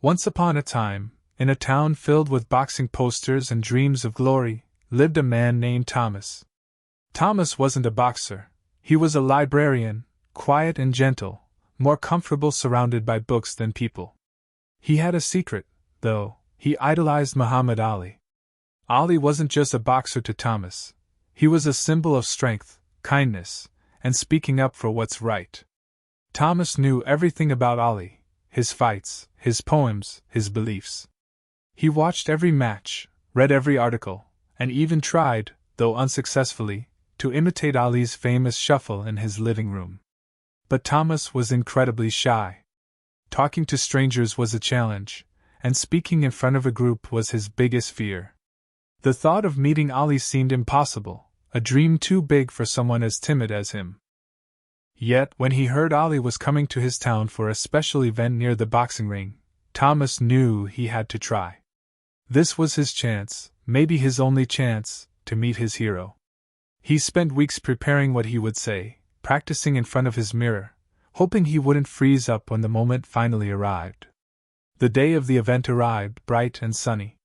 Once upon a time, in a town filled with boxing posters and dreams of glory, lived a man named Thomas. Thomas wasn't a boxer. He was a librarian, quiet and gentle, more comfortable surrounded by books than people. He had a secret, though. He idolized Muhammad Ali. Ali wasn't just a boxer to Thomas. He was a symbol of strength, kindness, and speaking up for what's right. Thomas knew everything about Ali, his fights, his poems, his beliefs. He watched every match, read every article, and even tried, though unsuccessfully, to imitate Ali's famous shuffle in his living room. But Thomas was incredibly shy. Talking to strangers was a challenge, and speaking in front of a group was his biggest fear. The thought of meeting Ali seemed impossible, a dream too big for someone as timid as him. Yet, when he heard Ali was coming to his town for a special event near the boxing ring, Thomas knew he had to try. This was his chance, maybe his only chance, to meet his hero. He spent weeks preparing what he would say, practicing in front of his mirror, hoping he wouldn't freeze up when the moment finally arrived. The day of the event arrived, bright and sunny.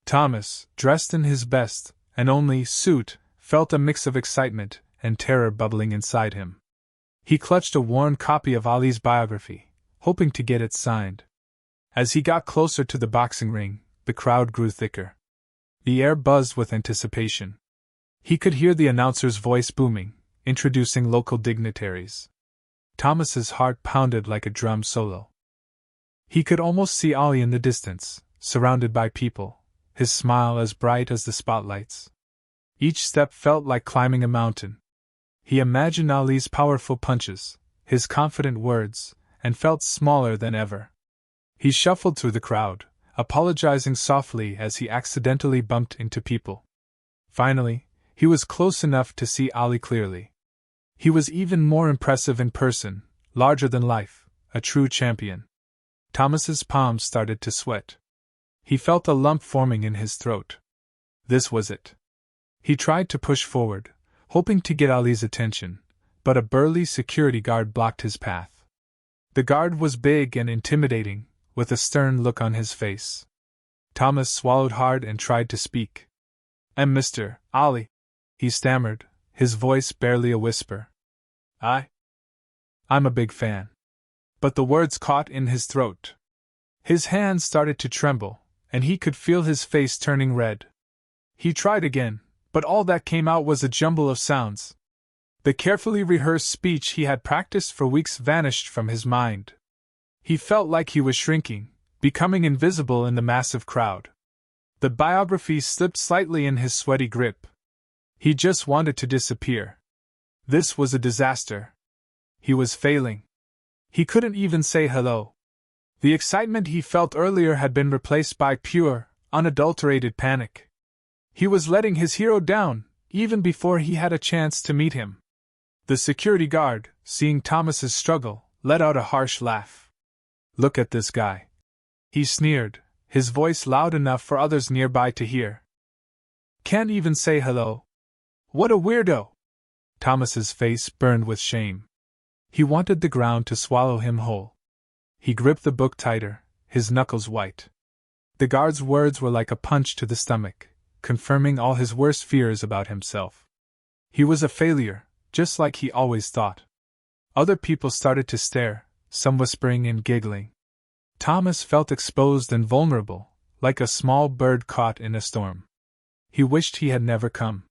Thomas, dressed in his best, and only, suit, felt a mix of excitement and terror bubbling inside him. He clutched a worn copy of Ali's biography, hoping to get it signed. As he got closer to the boxing ring, the crowd grew thicker. The air buzzed with anticipation. He could hear the announcer's voice booming, introducing local dignitaries. Thomas's heart pounded like a drum solo. He could almost see Ali in the distance, surrounded by people, his smile as bright as the spotlights. Each step felt like climbing a mountain. He imagined Ali's powerful punches, his confident words, and felt smaller than ever. He shuffled through the crowd, apologizing softly as he accidentally bumped into people. Finally, he was close enough to see Ali clearly. He was even more impressive in person, larger than life, a true champion. Thomas's palms started to sweat. He felt a lump forming in his throat. This was it. He tried to push forward, hoping to get Ali's attention, but a burly security guard blocked his path. The guard was big and intimidating, with a stern look on his face. Thomas swallowed hard and tried to speak. "I'm Mr. Ali," he stammered, his voice barely a whisper. I'm a big fan." But the words caught in his throat. His hands started to tremble, and he could feel his face turning red. He tried again, but all that came out was a jumble of sounds. The carefully rehearsed speech he had practiced for weeks vanished from his mind. He felt like he was shrinking, becoming invisible in the massive crowd. The biography slipped slightly in his sweaty grip. He just wanted to disappear. This was a disaster. He was failing. He couldn't even say hello. The excitement he felt earlier had been replaced by pure, unadulterated panic. He was letting his hero down, even before he had a chance to meet him. The security guard, seeing Thomas's struggle, let out a harsh laugh. "Look at this guy," he sneered, his voice loud enough for others nearby to hear. "Can't even say hello. What a weirdo!" Thomas's face burned with shame. He wanted the ground to swallow him whole. He gripped the book tighter, his knuckles white. The guard's words were like a punch to the stomach, confirming all his worst fears about himself. He was a failure, just like he always thought. Other people started to stare, some whispering and giggling. Thomas felt exposed and vulnerable, like a small bird caught in a storm. He wished he had never come.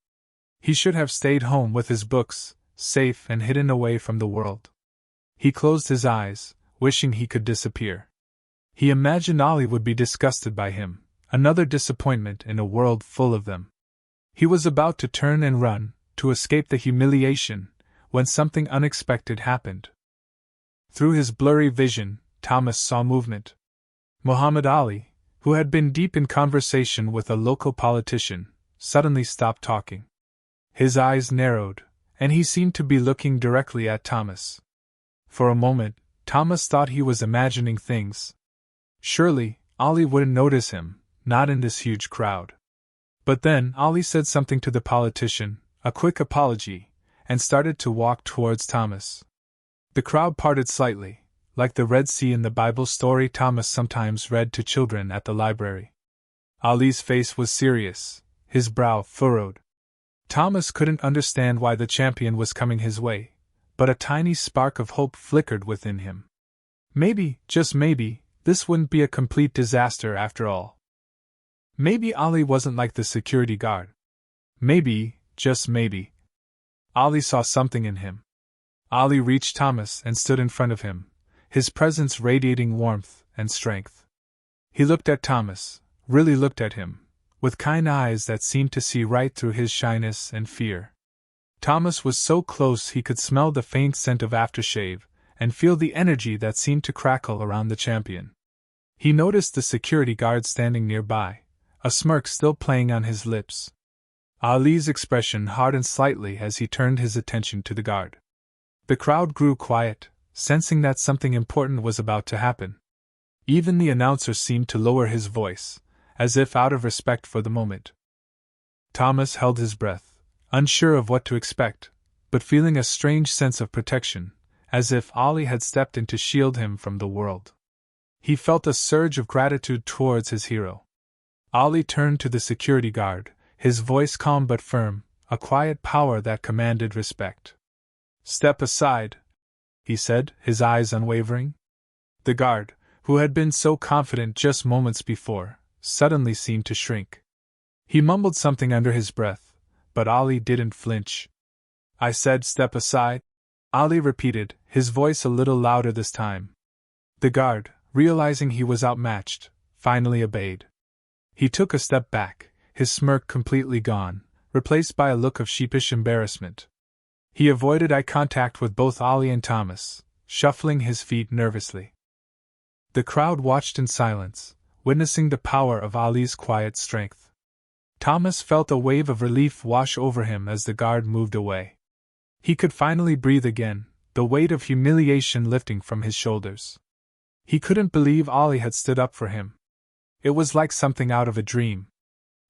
He should have stayed home with his books, safe and hidden away from the world. He closed his eyes, wishing he could disappear. He imagined Ali would be disgusted by him, another disappointment in a world full of them. He was about to turn and run, to escape the humiliation, when something unexpected happened. Through his blurry vision, Thomas saw movement. Muhammad Ali, who had been deep in conversation with a local politician, suddenly stopped talking. His eyes narrowed, and he seemed to be looking directly at Thomas. For a moment, Thomas thought he was imagining things. Surely, Ali wouldn't notice him, not in this huge crowd. But then Ali said something to the politician, a quick apology, and started to walk towards Thomas. The crowd parted slightly, like the Red Sea in the Bible story Thomas sometimes read to children at the library. Ali's face was serious, his brow furrowed. Thomas couldn't understand why the champion was coming his way, but a tiny spark of hope flickered within him. Maybe, just maybe, this wouldn't be a complete disaster after all. Maybe Ali wasn't like the security guard. Maybe, just maybe, Ali saw something in him. Ali reached Thomas and stood in front of him, his presence radiating warmth and strength. He looked at Thomas, really looked at him, with kind eyes that seemed to see right through his shyness and fear. Thomas was so close he could smell the faint scent of aftershave, and feel the energy that seemed to crackle around the champion. He noticed the security guard standing nearby, a smirk still playing on his lips. Ali's expression hardened slightly as he turned his attention to the guard. The crowd grew quiet, sensing that something important was about to happen. Even the announcer seemed to lower his voice, as if out of respect for the moment. Thomas held his breath, unsure of what to expect, but feeling a strange sense of protection, as if Ali had stepped in to shield him from the world. He felt a surge of gratitude towards his hero. Ali turned to the security guard, his voice calm but firm, a quiet power that commanded respect. "Step aside," he said, his eyes unwavering. The guard, who had been so confident just moments before, suddenly seemed to shrink. He mumbled something under his breath, but Ali didn't flinch. "I said step aside," Ali repeated, his voice a little louder this time. The guard, realizing he was outmatched, finally obeyed. He took a step back, his smirk completely gone, replaced by a look of sheepish embarrassment. He avoided eye contact with both Ali and Thomas, shuffling his feet nervously. The crowd watched in silence, witnessing the power of Ali's quiet strength. Thomas felt a wave of relief wash over him as the guard moved away. He could finally breathe again, the weight of humiliation lifting from his shoulders. He couldn't believe Ali had stood up for him. It was like something out of a dream.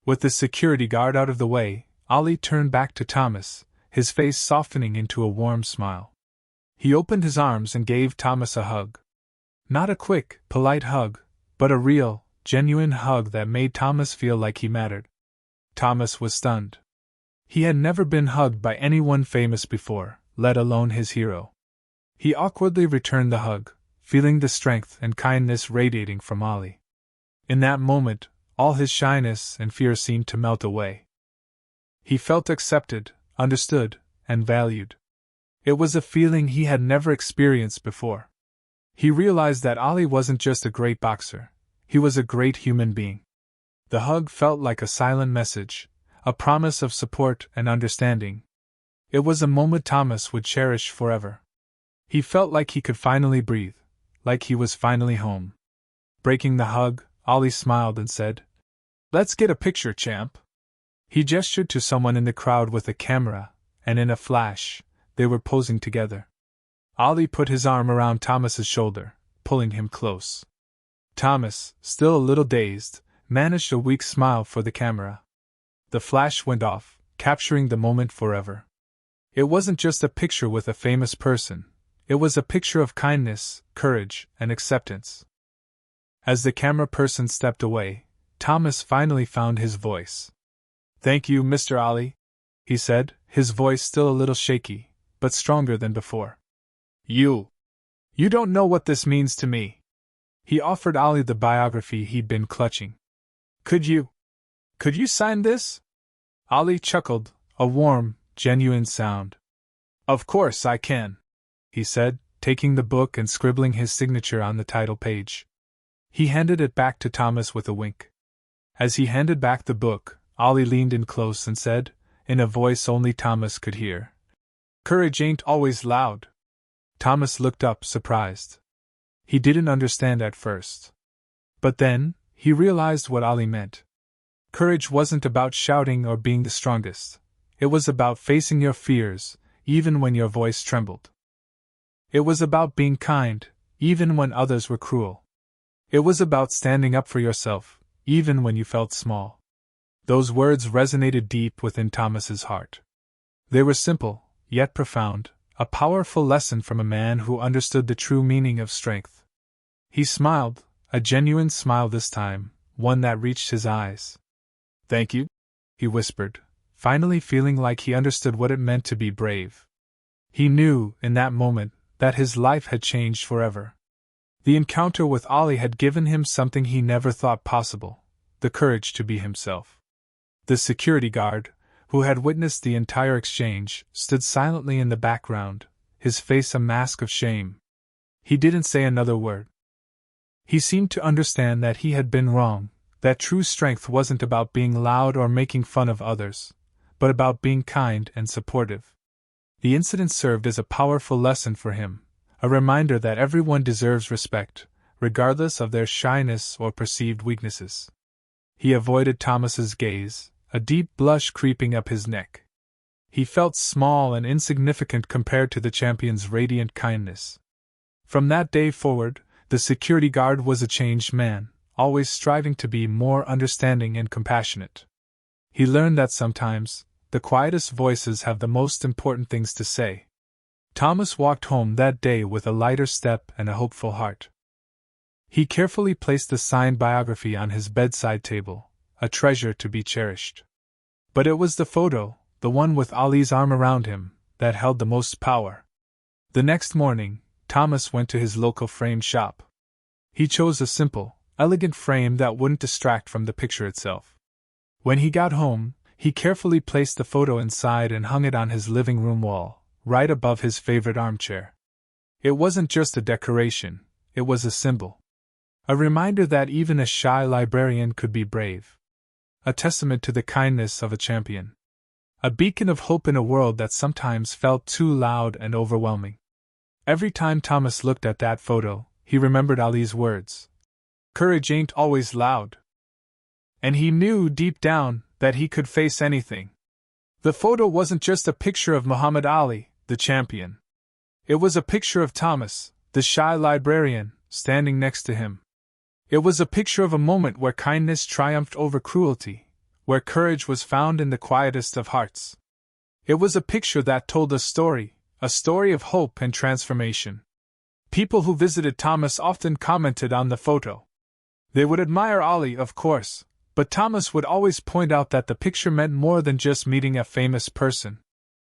With the security guard out of the way, Ali turned back to Thomas, his face softening into a warm smile. He opened his arms and gave Thomas a hug. Not a quick, polite hug, but a real, genuine hug that made Thomas feel like he mattered. Thomas was stunned. He had never been hugged by anyone famous before, let alone his hero. He awkwardly returned the hug, feeling the strength and kindness radiating from Ali. In that moment, all his shyness and fear seemed to melt away. He felt accepted, understood, and valued. It was a feeling he had never experienced before. He realized that Ali wasn't just a great boxer, he was a great human being. The hug felt like a silent message, a promise of support and understanding. It was a moment Thomas would cherish forever. He felt like he could finally breathe, like he was finally home. Breaking the hug, Ali smiled and said, "Let's get a picture, champ." He gestured to someone in the crowd with a camera, and in a flash, they were posing together. Ali put his arm around Thomas's shoulder, pulling him close. Thomas, still a little dazed, managed a weak smile for the camera. The flash went off, capturing the moment forever. It wasn't just a picture with a famous person, it was a picture of kindness, courage, and acceptance. As the camera person stepped away, Thomas finally found his voice. "Thank you, Mr. Ali," he said, his voice still a little shaky, but stronger than before. You don't know what this means to me." He offered Ali the biography he'd been clutching. Could you sign this?" Ali chuckled, a warm, genuine sound. "Of course I can," he said, taking the book and scribbling his signature on the title page. He handed it back to Thomas with a wink. As he handed back the book, Ali leaned in close and said, in a voice only Thomas could hear, "Courage ain't always loud." Thomas looked up, surprised. He didn't understand at first. But then, he realized what Ali meant. Courage wasn't about shouting or being the strongest. It was about facing your fears, even when your voice trembled. It was about being kind, even when others were cruel. It was about standing up for yourself, even when you felt small. Those words resonated deep within Thomas's heart. They were simple, yet profound, a powerful lesson from a man who understood the true meaning of strength. He smiled, a genuine smile this time, one that reached his eyes. "Thank you," he whispered, finally feeling like he understood what it meant to be brave. He knew, in that moment, that his life had changed forever. The encounter with Ollie had given him something he never thought possible: the courage to be himself. The security guard, who had witnessed the entire exchange, stood silently in the background, his face a mask of shame. He didn't say another word. He seemed to understand that he had been wrong, that true strength wasn't about being loud or making fun of others, but about being kind and supportive. The incident served as a powerful lesson for him, a reminder that everyone deserves respect, regardless of their shyness or perceived weaknesses. He avoided Thomas's gaze, a deep blush creeping up his neck. He felt small and insignificant compared to the champion's radiant kindness. From that day forward, the security guard was a changed man, always striving to be more understanding and compassionate. He learned that sometimes, the quietest voices have the most important things to say. Thomas walked home that day with a lighter step and a hopeful heart. He carefully placed the signed biography on his bedside table, a treasure to be cherished. But it was the photo, the one with Ollie's arm around him, that held the most power. The next morning, Thomas went to his local frame shop. He chose a simple, elegant frame that wouldn't distract from the picture itself. When he got home, he carefully placed the photo inside and hung it on his living room wall, right above his favorite armchair. It wasn't just a decoration, it was a symbol. A reminder that even a shy librarian could be brave. A testament to the kindness of a champion. A beacon of hope in a world that sometimes felt too loud and overwhelming. Every time Thomas looked at that photo, he remembered Ali's words. "Courage ain't always loud." And he knew deep down that he could face anything. The photo wasn't just a picture of Muhammad Ali, the champion. It was a picture of Thomas, the shy librarian, standing next to him. It was a picture of a moment where kindness triumphed over cruelty, where courage was found in the quietest of hearts. It was a picture that told a story of hope and transformation. People who visited Thomas often commented on the photo. They would admire Ali, of course, but Thomas would always point out that the picture meant more than just meeting a famous person.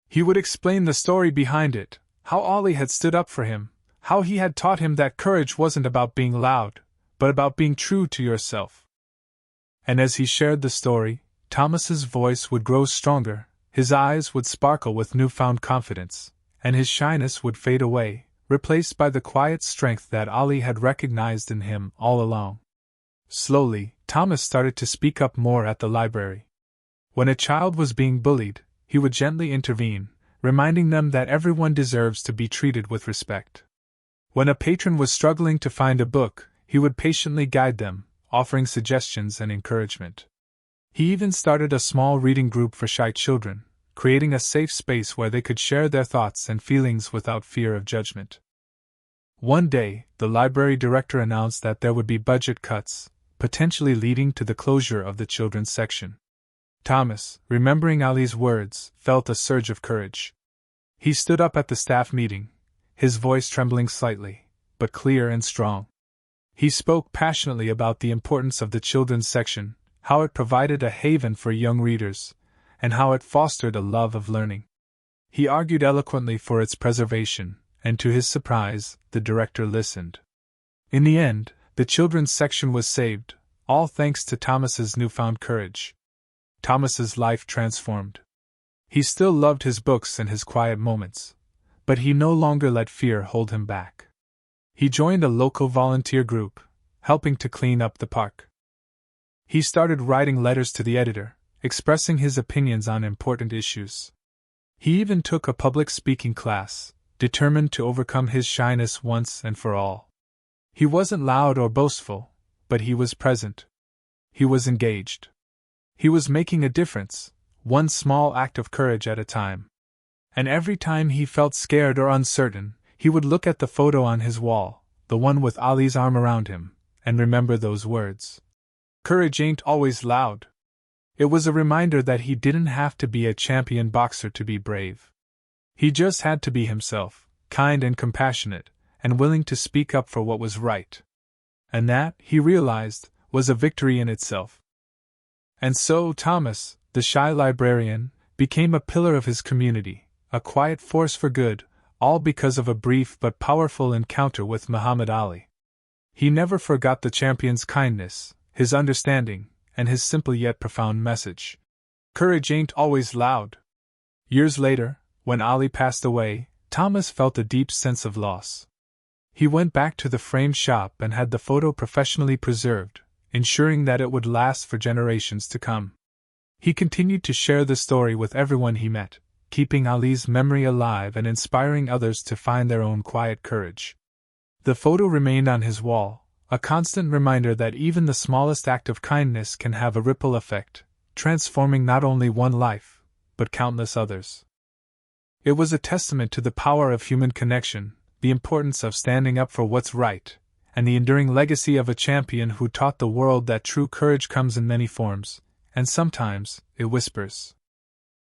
He would explain the story behind it, how Ali had stood up for him, how he had taught him that courage wasn't about being loud, but about being true to yourself. And as he shared the story, Thomas's voice would grow stronger, his eyes would sparkle with newfound confidence, and his shyness would fade away, replaced by the quiet strength that Ali had recognized in him all along. Slowly, Thomas started to speak up more at the library. When a child was being bullied, he would gently intervene, reminding them that everyone deserves to be treated with respect. When a patron was struggling to find a book, he would patiently guide them, offering suggestions and encouragement. He even started a small reading group for shy children, creating a safe space where they could share their thoughts and feelings without fear of judgment. One day, the library director announced that there would be budget cuts, potentially leading to the closure of the children's section. Thomas, remembering Ali's words, felt a surge of courage. He stood up at the staff meeting, his voice trembling slightly, but clear and strong. He spoke passionately about the importance of the children's section, how it provided a haven for young readers, and how it fostered a love of learning. He argued eloquently for its preservation, and to his surprise, the director listened. In the end, the children's section was saved, all thanks to Thomas's newfound courage. Thomas's life transformed. He still loved his books and his quiet moments, but he no longer let fear hold him back. He joined a local volunteer group, helping to clean up the park. He started writing letters to the editor, expressing his opinions on important issues. He even took a public speaking class, determined to overcome his shyness once and for all. He wasn't loud or boastful, but he was present. He was engaged. He was making a difference, one small act of courage at a time. And every time he felt scared or uncertain, he would look at the photo on his wall, the one with Ali's arm around him, and remember those words. Courage ain't always loud. It was a reminder that he didn't have to be a champion boxer to be brave. He just had to be himself, kind and compassionate, and willing to speak up for what was right. And that, he realized, was a victory in itself. And so Thomas, the shy librarian, became a pillar of his community, a quiet force for good, all because of a brief but powerful encounter with Muhammad Ali. He never forgot the champion's kindness, his understanding, and his simple yet profound message. Courage ain't always loud. Years later, when Ali passed away, Thomas felt a deep sense of loss. He went back to the frame shop and had the photo professionally preserved, ensuring that it would last for generations to come. He continued to share the story with everyone he met, keeping Ali's memory alive and inspiring others to find their own quiet courage. The photo remained on his wall, a constant reminder that even the smallest act of kindness can have a ripple effect, transforming not only one life, but countless others. It was a testament to the power of human connection, the importance of standing up for what's right, and the enduring legacy of a champion who taught the world that true courage comes in many forms, and sometimes it whispers.